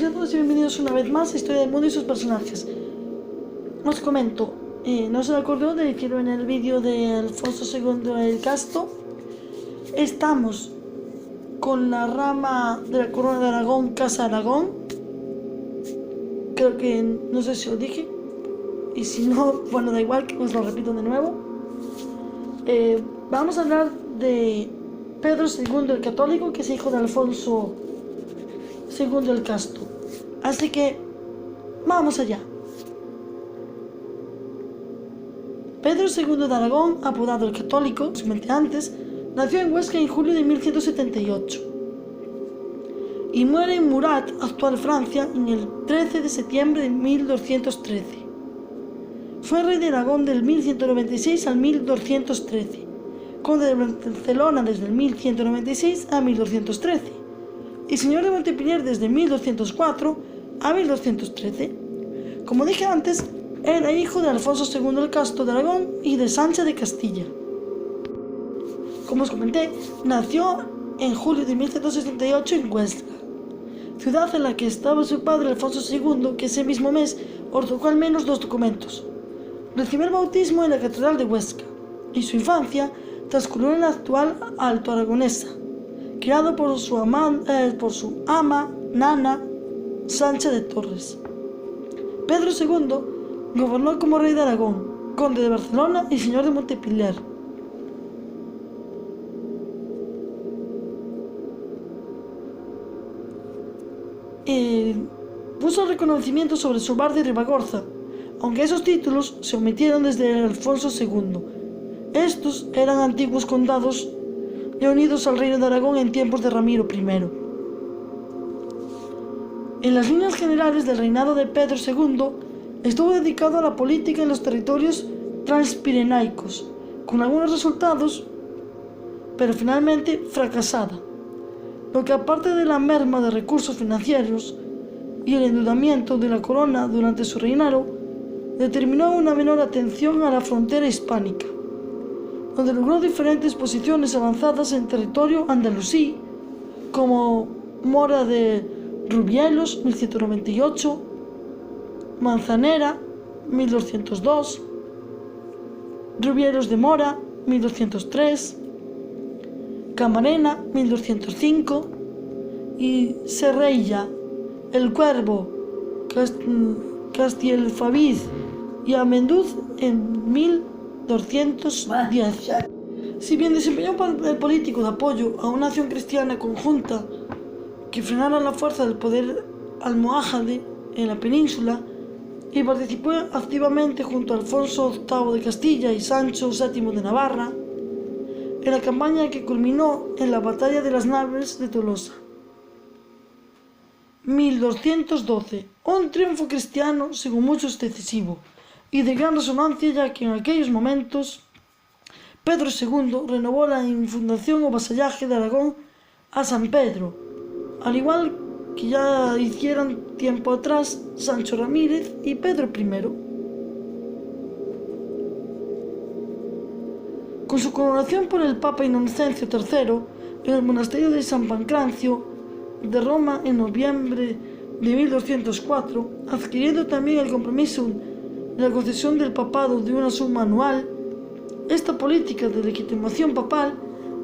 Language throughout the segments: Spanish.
todas y a todos y bienvenidos una vez más a Historia del Mundo y sus personajes. Os comento, no se me acordó de decirlo en el vídeo de Alfonso II el Casto. Estamos con la rama de la corona de Aragón, Casa Aragón. Creo que, no sé si os dije, y si no, bueno, da igual, que os lo repito de nuevo. Vamos a hablar de Pedro II el Católico, que es hijo de Alfonso II el Casto. Así que vamos allá. Pedro II de Aragón, apodado el Católico, como comenté antes, nació en Huesca en julio de 1178 y muere en Murat, actual Francia, en el 13 de septiembre de 1213. Fue rey de Aragón del 1196 al 1213, conde de Barcelona desde el 1196 a 1213 y señor de Montpellier desde 1204 a 1213. Como dije antes, era hijo de Alfonso II el Casto de Aragón y de Sancha de Castilla. Como os comenté, nació en julio de 1178 en Huesca, ciudad en la que estaba su padre Alfonso II, que ese mismo mes otorgó al menos 2 documentos. Recibió el bautismo en la Catedral de Huesca y su infancia transcurrió en la actual Alto Aragonesa, criado por su ama, Nana Sancha de Torres. Pedro II gobernó como rey de Aragón, conde de Barcelona y señor de Montpellier. Puso reconocimiento sobre Sobarde y Ribagorza, aunque esos títulos se omitieron desde Alfonso II. Estos eran antiguos condados y unidos al reino de Aragón en tiempos de Ramiro I. En las líneas generales del reinado de Pedro II, estuvo dedicado a la política en los territorios transpirenaicos, con algunos resultados, pero finalmente fracasada, lo que aparte de la merma de recursos financieros y el endeudamiento de la corona durante su reinado, determinó una menor atención a la frontera hispánica, donde logró diferentes posiciones avanzadas en territorio andalusí, como Mora de Rubielos, 1198, Manzanera, 1202, Rubielos de Mora, 1203, Camarena, 1205 y Serreilla, El Cuervo, Castielfabid y Amenduz en 1210. Si bien desempeñó un papel político de apoyo a una acción cristiana conjunta que frenara la fuerza del poder almohade en la península y participó activamente junto a Alfonso VIII de Castilla y Sancho VII de Navarra en la campaña que culminó en la batalla de las Naves de Tolosa. 1212, un triunfo cristiano según muchos decisivo y de gran resonancia, ya que en aquellos momentos Pedro II renovó la infundación o vasallaje de Aragón a San Pedro, al igual que ya hicieron tiempo atrás Sancho Ramírez y Pedro I. Con su coronación por el Papa Inocencio III en el monasterio de San Pancracio de Roma en noviembre de 1204, adquiriendo también el compromiso de la concesión del papado de una suma anual, esta política de legitimación papal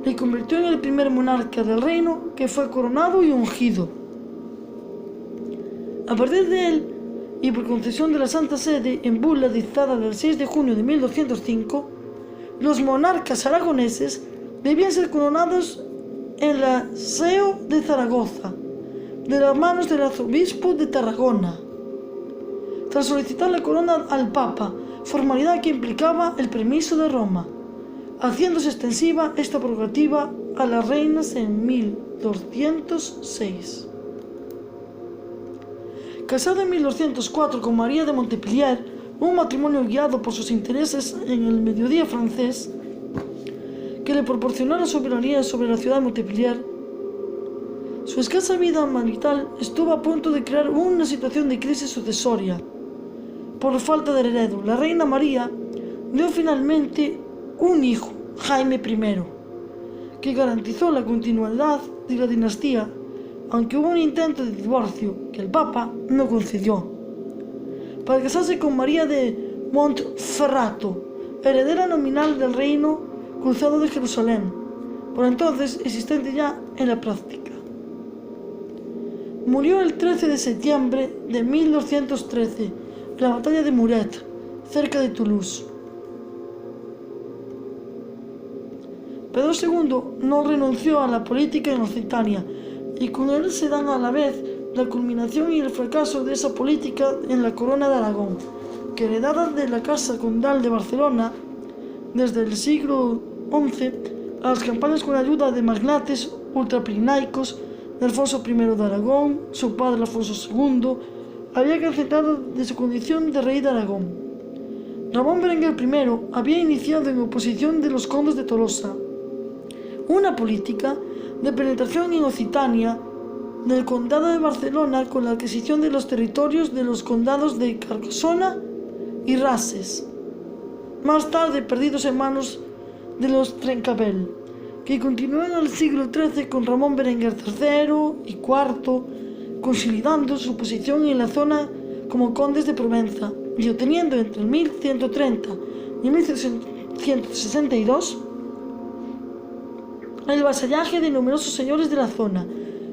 le convirtió en el primer monarca del reino que fue coronado y ungido. A partir de él, y por concesión de la Santa Sede en bula dictada del 6 de junio de 1205, los monarcas aragoneses debían ser coronados en la Seo de Zaragoza, de las manos del arzobispo de Tarragona, tras solicitar la corona al Papa, formalidad que implicaba el permiso de Roma, haciéndose extensiva esta prerrogativa a las reinas en 1206. Casado en 1204 con María de Montpellier, un matrimonio guiado por sus intereses en el mediodía francés, que le proporcionó la soberanía sobre la ciudad de Montpellier, su escasa vida marital estuvo a punto de crear una situación de crisis sucesoria. Por falta de heredero, la reina María dio finalmente un hijo, Jaime I, que garantizó la continuidad de la dinastía, aunque hubo un intento de divorcio que que el Papa no concedió, para casarse con María de Montferrato, heredera nominal del reino cruzado de Jerusalén, por entonces existente ya en la práctica. Murió el 13 de septiembre de 1213 en la batalla de Muret, cerca de Toulouse. Pedro II no renunció a la política en Occitania, y con él se dan a la vez la culminación y el fracaso de esa política en la corona de Aragón, que heredada de la Casa Condal de Barcelona desde el siglo XI, a las campañas con ayuda de magnates ultrapirenaicos de Alfonso I de Aragón, su padre Alfonso II, había cancelado de su condición de rey de Aragón. Ramón Berenguer I había iniciado en oposición de los condes de Tolosa una política de penetración en Occitania del condado de Barcelona con la adquisición de los territorios de los condados de Carcassona y Rases, más tarde perdidos en manos de los Trencabel, que continuó en el siglo XIII con Ramón Berenguer III y IV, consolidando su posición en la zona como condes de Provenza y obteniendo entre 1130 y 1162 el vasallaje de numerosos señores de la zona.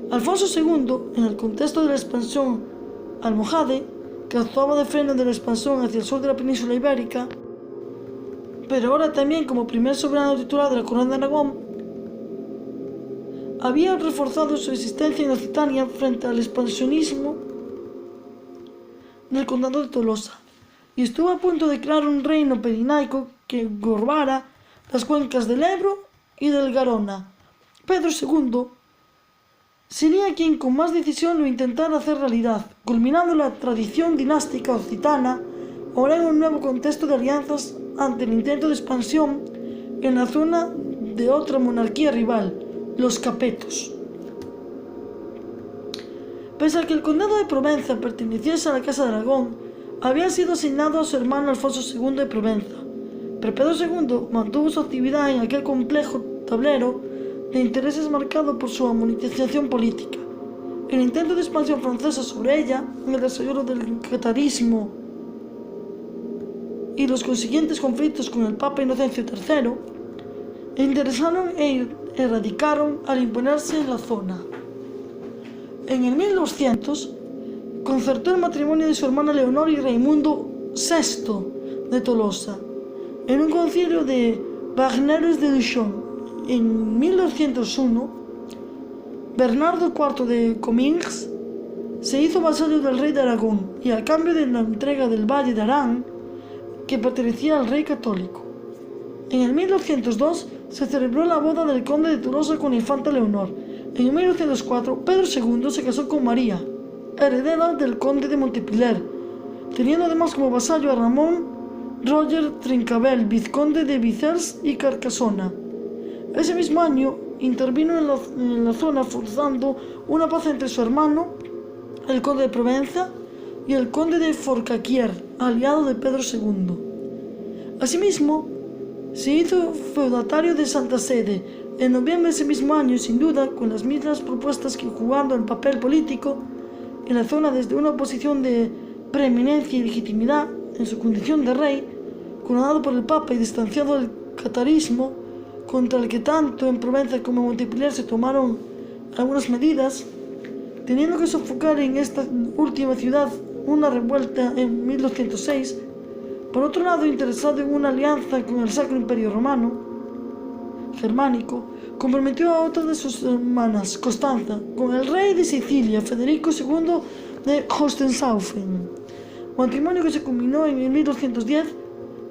Alfonso II, en el contexto de la expansión almohade, que actuaba de freno de la expansión hacia el sur de la península ibérica, pero ahora también como primer soberano titular de la corona de Aragón, había reforzado su existencia en Occitania frente al expansionismo del condado de Tolosa, y estuvo a punto de crear un reino pirenaico que gorbara las cuencas del Ebro y del Garona. Pedro II sería quien con más decisión lo intentara hacer realidad, culminando la tradición dinástica occitana, ahora en un nuevo contexto de alianzas ante el intento de expansión en la zona de otra monarquía rival, los Capetos. Pese a que el condado de Provenza perteneciese a la Casa de Aragón, había sido asignado a su hermano Alfonso II de Provenza, pero Pedro II mantuvo su actividad en aquel complejo tablero de intereses marcado por su monetización política, el intento de expansión francesa sobre ella, el desarrollo del catarismo y los consiguientes conflictos con el Papa Inocencio III, interesaron e erradicaron al imponerse en la zona. En el 1200 concertó el matrimonio de su hermana Leonor y Raimundo VI de Tolosa en un concilio de Bagneres de Luchon. En 1201, Bernardo IV de Comminges se hizo vasallo del rey de Aragón y a cambio de la entrega del Valle de Arán, que pertenecía al rey católico. En el 1202 se celebró la boda del conde de Tolosa con la infanta Leonor. En 1204 Pedro II se casó con María, heredera del conde de Montpellier, teniendo además como vasallo a Ramón Roger Trencabel, vizconde de Vicers y Carcassona. Ese mismo año intervino en la zona forzando una paz entre su hermano, el conde de Provenza, y el conde de Forcalquier, aliado de Pedro II. Asimismo, se hizo feudatario de Santa Sede en noviembre de ese mismo año, sin duda con las mismas propuestas que jugando el papel político en la zona desde una posición de preeminencia y legitimidad en su condición de rey, coronado por el Papa y distanciado del catarismo, contra el que tanto en Provenza como en Montpellier se tomaron algunas medidas, teniendo que sofocar en esta última ciudad una revuelta en 1206, por otro lado interesado en una alianza con el Sacro Imperio Romano Germánico, comprometió a otra de sus hermanas, Constanza, con el rey de Sicilia, Federico II de Hohenstaufen, matrimonio que se culminó en 1210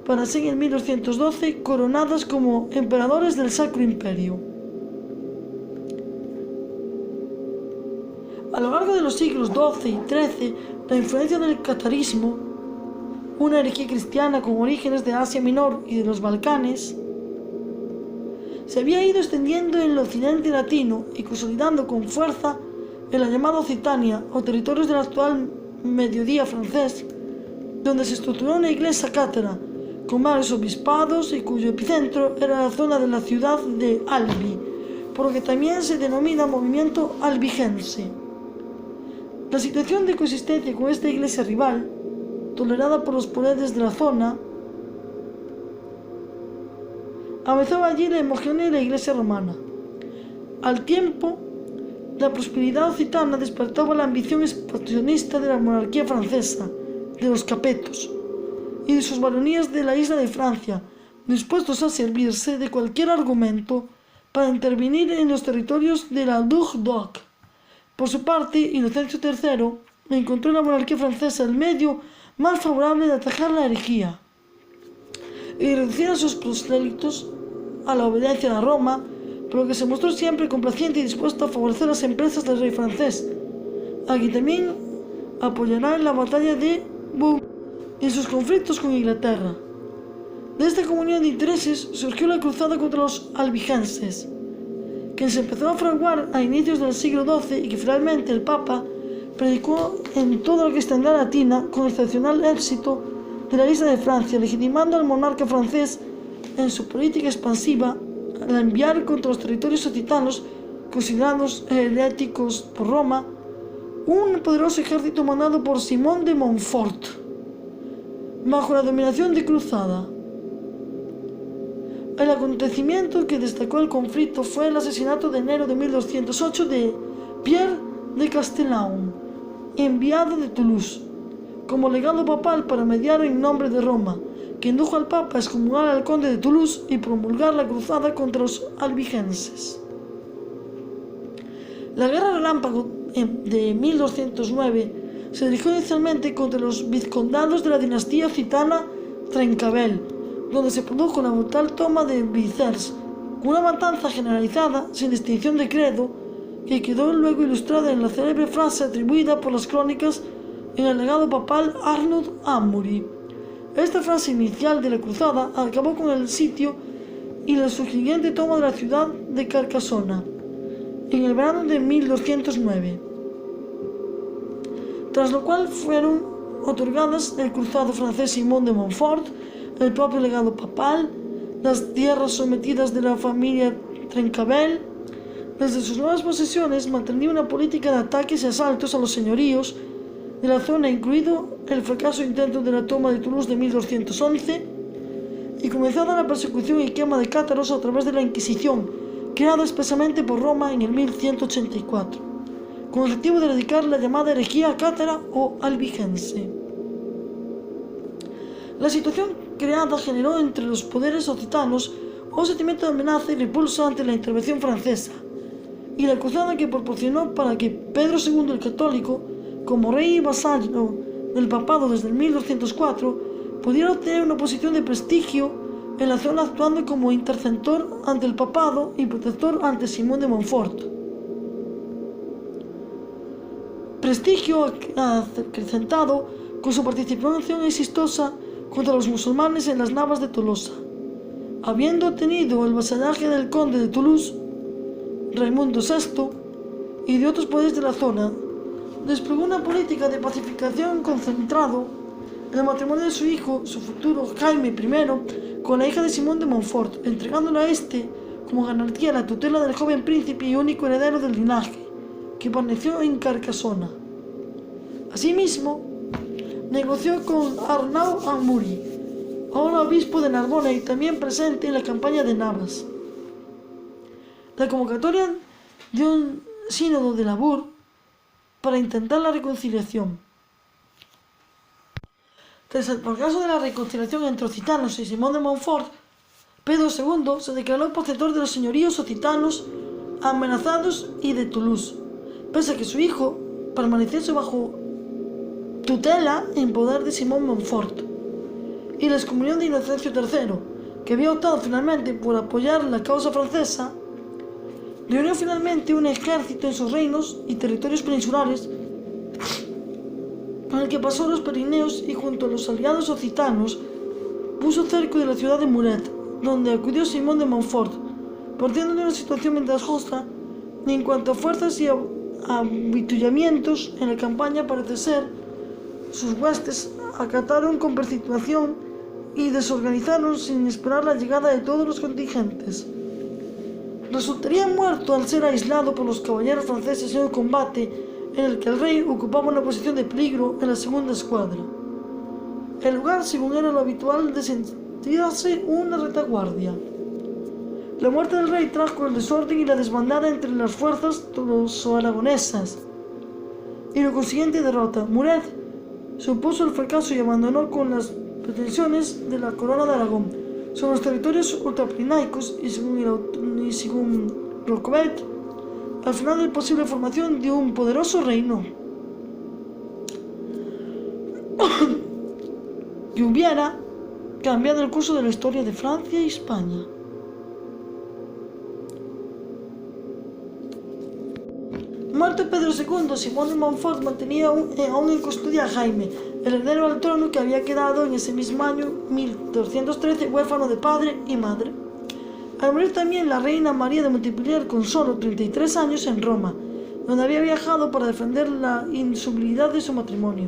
para ser en 1212 coronadas como emperadores del Sacro Imperio. A lo largo de los siglos XII y XIII, la influencia del catarismo, una herejía cristiana con orígenes de Asia Menor y de los Balcanes, se había ido extendiendo en el occidente latino y consolidando con fuerza en la llamada Occitania o territorios del actual mediodía francés, donde se estructuró una iglesia cátedra con varios obispados y cuyo epicentro era la zona de la ciudad de Albi, por lo que también se denomina movimiento albigense. La situación de coexistencia con esta iglesia rival, tolerada por los poderes de la zona, avanzaba allí la emoción de la iglesia romana. Al tiempo, la prosperidad occitana despertaba la ambición expansionista de la monarquía francesa, de los capetos y de sus baronías de la isla de Francia, dispuestos a servirse de cualquier argumento para intervenir en los territorios de la Languedoc. Por su parte, Inocencio III encontró en la monarquía francesa el medio más favorable de atajar la herejía y reducir a sus prosélitos a la obediencia a Roma, por lo que se mostró siempre complaciente y dispuesto a favorecer las empresas del rey francés, a quien también apoyará en la batalla de Bourg y en sus conflictos con Inglaterra. De esta comunión de intereses surgió la cruzada contra los albigenses, que se empezó a fraguar a inicios del siglo XII y que finalmente el Papa predicó en toda la cristiandad latina con excepcional éxito de la isla de Francia, legitimando al monarca francés en su política expansiva al enviar contra los territorios occitanos, considerados heréticos por Roma, un poderoso ejército mandado por Simón de Montfort, bajo la dominación de Cruzada. El acontecimiento que destacó el conflicto fue el asesinato de enero de 1208 de Pierre de Castelnau, enviado de Toulouse, como legado papal para mediar en nombre de Roma, que indujo al Papa a excomulgar al conde de Toulouse y promulgar la cruzada contra los albigenses. La guerra relámpago de 1209 se dirigió inicialmente contra los vizcondados de la dinastía occitana Trencabel, donde se produjo la brutal toma de Vizers, una matanza generalizada sin distinción de credo, que quedó luego ilustrada en la célebre frase atribuida por las crónicas en el legado papal Arnold Amaury. Esta frase inicial de la cruzada acabó con el sitio y la subsiguiente toma de la ciudad de Carcassona en el verano de 1209, tras lo cual fueron otorgadas el cruzado francés Simón de Montfort, el propio legado papal, las tierras sometidas de la familia Trencabel. Desde sus nuevas posesiones mantenía una política de ataques y asaltos a los señoríos de la zona, incluido el fracaso intento de la toma de Toulouse de 1211, y comenzada la persecución y quema de cátaros a través de la Inquisición, creada expresamente por Roma en el 1184, con el objetivo de erradicar la llamada herejía cátara o albigense. La situación creada generó entre los poderes occitanos un sentimiento de amenaza y repulsa ante la intervención francesa, y la cruzada que proporcionó para que Pedro II el Católico, como rey y vasallo del papado desde el 1204, pudiera obtener una posición de prestigio en la zona, actuando como intercesor ante el papado y protector ante Simón de Montfort. Prestigio acrecentado con su participación exitosa contra los musulmanes en las Navas de Tolosa. Habiendo obtenido el vasallaje del conde de Toulouse, Raimundo VI, y de otros poderes de la zona, desplegó una política de pacificación concentrado en el matrimonio de su hijo, su futuro Jaime I, con la hija de Simón de Montfort, entregándole a este como garantía la tutela del joven príncipe y único heredero del linaje, que permaneció en Carcassona. Asimismo, negoció con Arnaud Amaury, ahora obispo de Narbona y también presente en la campaña de Navas, la convocatoria de un sínodo de Labour para intentar la reconciliación. Tras el fracaso de la reconciliación entre occitanos y Simón de Montfort, Pedro II se declaró protector de los señoríos occitanos amenazados y de Toulouse, pese a que su hijo permaneciese bajo tutela en poder de Simón Montfort, y la excomunión de Inocencio III, que había optado finalmente por apoyar la causa francesa, reunió finalmente un ejército en sus reinos y territorios peninsulares, con el que pasó los Pirineos y junto a los aliados occitanos puso cerco de la ciudad de Muret, donde acudió Simón de Montfort, partiendo de una situación ventajosa en cuanto a fuerzas y avituallamientos en la campaña. Parece ser, sus huestes acataron con precipitación y desorganizaron sin esperar la llegada de todos los contingentes. Resultaría muerto al ser aislado por los caballeros franceses en un combate en el que el rey ocupaba una posición de peligro en la segunda escuadra. El lugar, según era lo habitual, de sentirse una retaguardia. La muerte del rey trajo el desorden y la desbandada entre las fuerzas aragonesas y la consiguiente derrota. Muret supuso el fracaso y abandonó con las pretensiones de la corona de Aragón sobre los territorios ultrapirenaicos y según Rocabet, al final de la posible formación de un poderoso reino que hubiera cambiado el curso de la historia de Francia y España. Muerto Pedro II, Simón de Montfort mantenía aún en custodia a Jaime, el heredero al trono que había quedado en ese mismo año, 1213, huérfano de padre y madre. Al morir también la reina María de Montpellier con solo 33 años en Roma, donde había viajado para defender la insolubilidad de su matrimonio.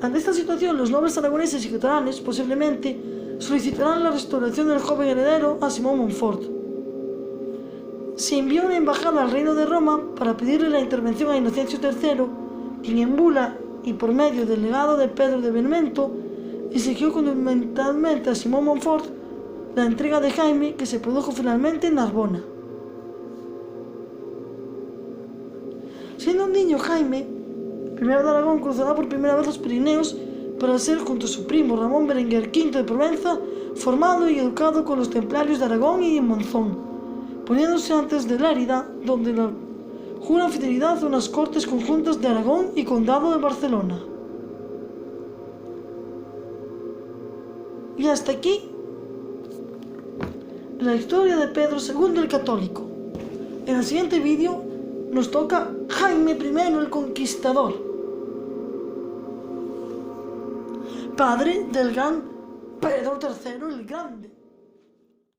Ante esta situación, los nobles aragoneses y catalanes posiblemente solicitarán la restauración del joven heredero a Simón Montfort. Se envió una embajada al reino de Roma para pedirle la intervención a Inocencio III, quien en bula y por medio del legado de Pedro de Benevento exigió fundamentalmente a Simón Montfort la entrega de Jaime, que se produjo finalmente en Narbona. Siendo un niño, Jaime I de Aragón cruzará por primera vez los Pirineos para ser, junto a su primo Ramón Berenguer V de Provenza, formado y educado con los templarios de Aragón y en Monzón, poniéndose antes de Lérida, donde juran fidelidad a unas cortes conjuntas de Aragón y Condado de Barcelona. Y hasta aquí la historia de Pedro II el Católico. En el siguiente vídeo nos toca Jaime I el Conquistador, padre del gran Pedro III el Grande.